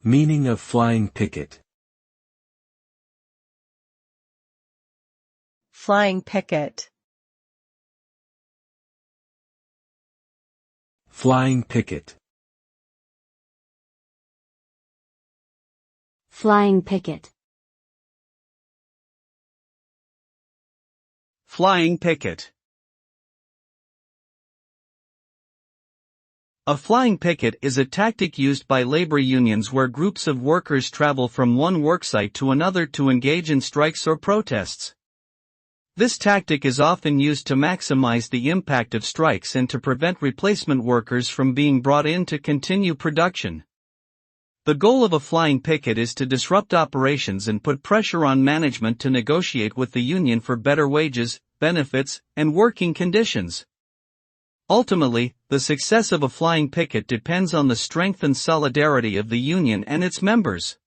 Meaning of flying picket. Flying picket. Flying picket. Flying picket. Flying picket. A flying picket is a tactic used by labor unions where groups of workers travel from one worksite to another to engage in strikes or protests. This tactic is often used to maximize the impact of strikes and to prevent replacement workers from being brought in to continue production. The goal of a flying picket is to disrupt operations and put pressure on management to negotiate with the union for better wages, benefits, and working conditions. Ultimately, the success of a flying picket depends on the strength and solidarity of the union and its members.